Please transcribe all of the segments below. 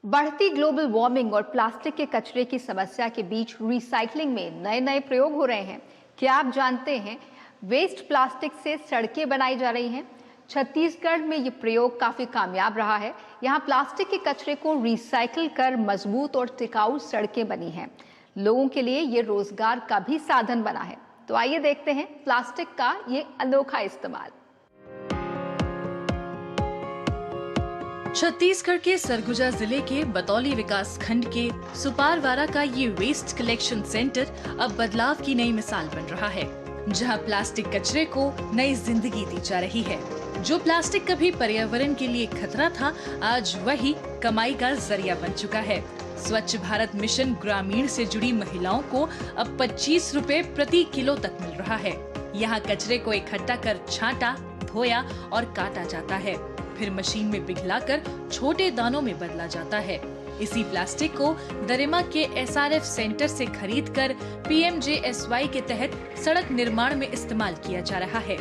बढ़ती global warming और plastic के कचरे की समस्या के बीच रिसाइकलिंग में नए नए प्रयोग हो रहे हैं। क्या आप जानते हैं वेस्ट प्लास्टिक से सड़कें बनाई जा रही हैं? छत्तीसगढ़ में ये प्रयोग काफी कामयाब रहा है। यहाँ प्लास्टिक के कचरे को रिसाइकिल कर मजबूत और टिकाऊ सड़कें बनी हैं। लोगों के लिए ये रोजगार का भी साधन बना है। तो आइए देखते हैं प्लास्टिक का ये अनोखा इस्तेमाल। छत्तीसगढ़ के सरगुजा जिले के बतौली विकास खंड के सुपारवारा का ये वेस्ट कलेक्शन सेंटर अब बदलाव की नई मिसाल बन रहा है, जहां प्लास्टिक कचरे को नई जिंदगी दी जा रही है। जो प्लास्टिक कभी पर्यावरण के लिए खतरा था, आज वही कमाई का जरिया बन चुका है। स्वच्छ भारत मिशन ग्रामीण से जुड़ी महिलाओं को अब 25 रुपए प्रति किलो तक मिल रहा है। यहाँ कचरे को इकट्ठा कर छांटा, धोया और काटा जाता है, फिर मशीन में पिघलाकर छोटे दानों में बदला जाता है। इसी प्लास्टिक को दरिमा के SRF सेंटर से खरीदकर PMJSY के तहत सड़क निर्माण में इस्तेमाल किया जा रहा है।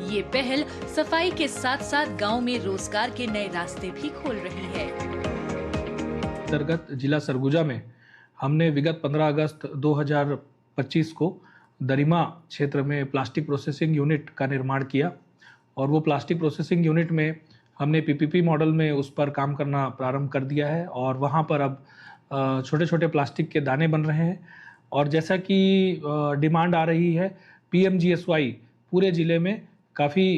ये पहल सफाई के साथ साथ गांव में रोजगार के नए रास्ते भी खोल रही है। अंतर्गत जिला सरगुजा में हमने विगत 15 अगस्त 2025 को दरिमा क्षेत्र में प्लास्टिक प्रोसेसिंग यूनिट का निर्माण किया और वो प्लास्टिक प्रोसेसिंग यूनिट में हमने PPP मॉडल में उस पर काम करना प्रारंभ कर दिया है और वहाँ पर अब छोटे छोटे प्लास्टिक के दाने बन रहे हैं। और जैसा कि डिमांड आ रही है, PMGSY पूरे ज़िले में काफ़ी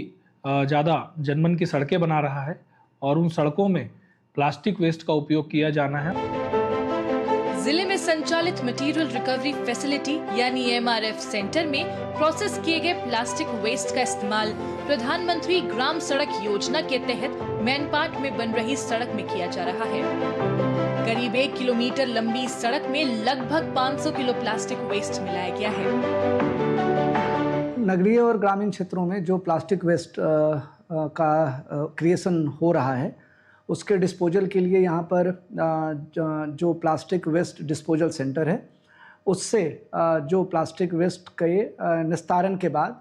ज़्यादा जनमन की सड़कें बना रहा है और उन सड़कों में प्लास्टिक वेस्ट का उपयोग किया जाना है। जिले में संचालित मटेरियल रिकवरी फैसिलिटी यानी MRF सेंटर में प्रोसेस किए गए प्लास्टिक वेस्ट का इस्तेमाल प्रधानमंत्री ग्राम सड़क योजना के तहत मैनपाट में बन रही सड़क में किया जा रहा है। करीब 1 किलोमीटर लंबी सड़क में लगभग 500 किलो प्लास्टिक वेस्ट मिलाया गया है। नगरीय और ग्रामीण क्षेत्रों में जो प्लास्टिक वेस्ट का क्रिएशन हो रहा है, उसके डिस्पोजल के लिए यहाँ पर जो प्लास्टिक वेस्ट डिस्पोजल सेंटर है, उससे जो प्लास्टिक वेस्ट के निस्तारण के बाद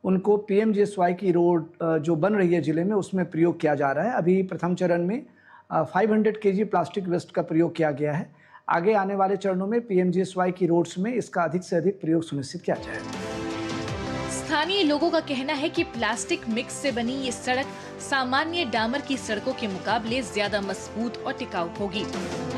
उनको PMJSY की रोड जो बन रही है ज़िले में, उसमें प्रयोग किया जा रहा है। अभी प्रथम चरण में 500 kg प्लास्टिक वेस्ट का प्रयोग किया गया है। आगे आने वाले चरणों में PMJSY की रोड्स में इसका अधिक से अधिक प्रयोग सुनिश्चित किया जाएगा। स्थानीय लोगों का कहना है कि प्लास्टिक मिक्स से बनी ये सड़क सामान्य डामर की सड़कों के मुकाबले ज्यादा मजबूत और टिकाऊ होगी।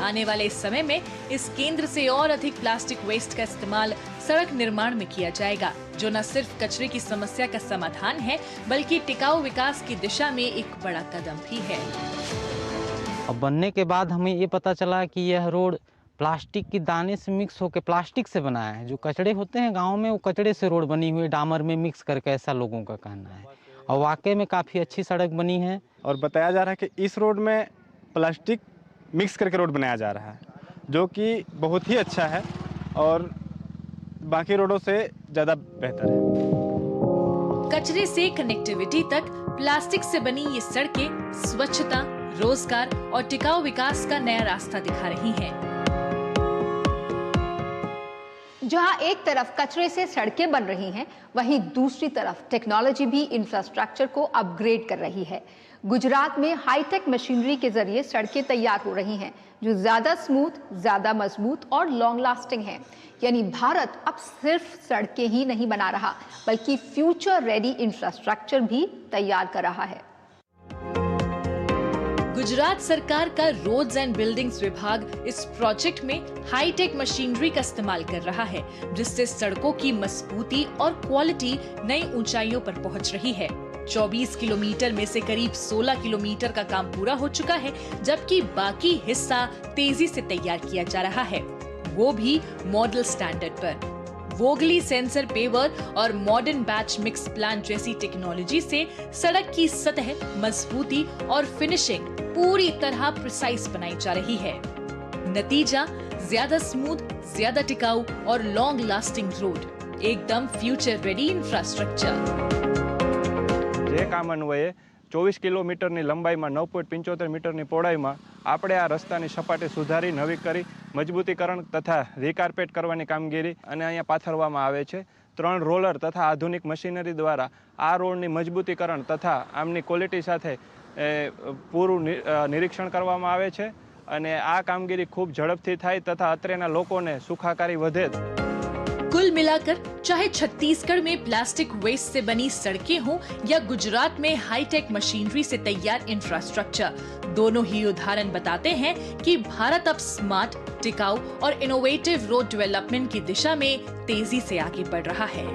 आने वाले समय में इस केंद्र से और अधिक प्लास्टिक वेस्ट का इस्तेमाल सड़क निर्माण में किया जाएगा, जो न सिर्फ कचरे की समस्या का समाधान है, बल्कि टिकाऊ विकास की दिशा में एक बड़ा कदम भी है। अब बनने के बाद हमें ये पता चला कि यह रोड प्लास्टिक की दाने से मिक्स होकर प्लास्टिक से बनाया है। जो कचड़े होते हैं गांव में, वो कचड़े से रोड बनी हुई है, डामर में मिक्स करके, ऐसा लोगों का कहना है। और वाकई में काफ़ी अच्छी सड़क बनी है। और बताया जा रहा है कि इस रोड में प्लास्टिक मिक्स करके रोड बनाया जा रहा है, जो कि बहुत ही अच्छा है और बाकी रोडों से ज़्यादा बेहतर है। कचरे से कनेक्टिविटी तक प्लास्टिक से बनी ये सड़कें स्वच्छता, रोजगार और टिकाऊ विकास का नया रास्ता दिखा रही हैं। जहां एक तरफ कचरे से सड़कें बन रही हैं, वहीं दूसरी तरफ टेक्नोलॉजी भी इंफ्रास्ट्रक्चर को अपग्रेड कर रही है। गुजरात में हाईटेक मशीनरी के जरिए सड़कें तैयार हो रही हैं, जो ज्यादा स्मूथ, ज्यादा मजबूत और लॉन्ग लास्टिंग हैं। यानी भारत अब सिर्फ सड़कें ही नहीं बना रहा, बल्कि फ्यूचर रेडी इंफ्रास्ट्रक्चर भी तैयार कर रहा है। गुजरात सरकार का रोड्स एंड बिल्डिंग्स विभाग इस प्रोजेक्ट में हाईटेक मशीनरी का इस्तेमाल कर रहा है, जिससे सड़कों की मजबूती और क्वालिटी नई ऊंचाइयों पर पहुंच रही है। 24 किलोमीटर में से करीब 16 किलोमीटर का काम पूरा हो चुका है, जबकि बाकी हिस्सा तेजी से तैयार किया जा रहा है, वो भी मॉडल स्टैंडर्ड पर। वोगली सेंसर पेवर और मॉडर्न बैच मिक्स प्लांट जैसी टेक्नोलॉजी से सड़क की सतह, मजबूती और फिनिशिंग पूरी तरह प्रिसाइज बनाई जा रही है। नतीजा ज्यादा स्मूथ, ज्यादा टिकाऊ और लॉन्ग लास्टिंग रोड, एकदम फ्यूचर रेडी इंफ्रास्ट्रक्चर। જે કામ અન્વયે 24 કિલોમીટરની લંબાઈમાં 9.75 મીટરની પહોળાઈમાં આપણે આ રસ્તાની સપાટી સુધારી, નવી કરી, મજબૂતીકરણ તથા રીકાર્પેટ કરવાની કામગીરી અને અહીંયા પાથરવામાં આવે છે। 3 રોલર તથા આધુનિક મશીનરી દ્વારા આ રોડની મજબૂતીકરણ તથા આમની ક્વોલિટી સાથે પૂરું નિરીક્ષણ કરવામાં આવે છે અને આ કામગીરી ખૂબ ઝડપથી થાય તથા અત્રેના લોકોને સુખાકારી વધે। कुल मिलाकर चाहे छत्तीसगढ़ में प्लास्टिक वेस्ट से बनी सड़कें हों या गुजरात में हाईटेक मशीनरी से तैयार इंफ्रास्ट्रक्चर, दोनों ही उदाहरण बताते हैं कि भारत अब स्मार्ट, टिकाऊ और इनोवेटिव रोड डेवलपमेंट की दिशा में तेजी से आगे बढ़ रहा है।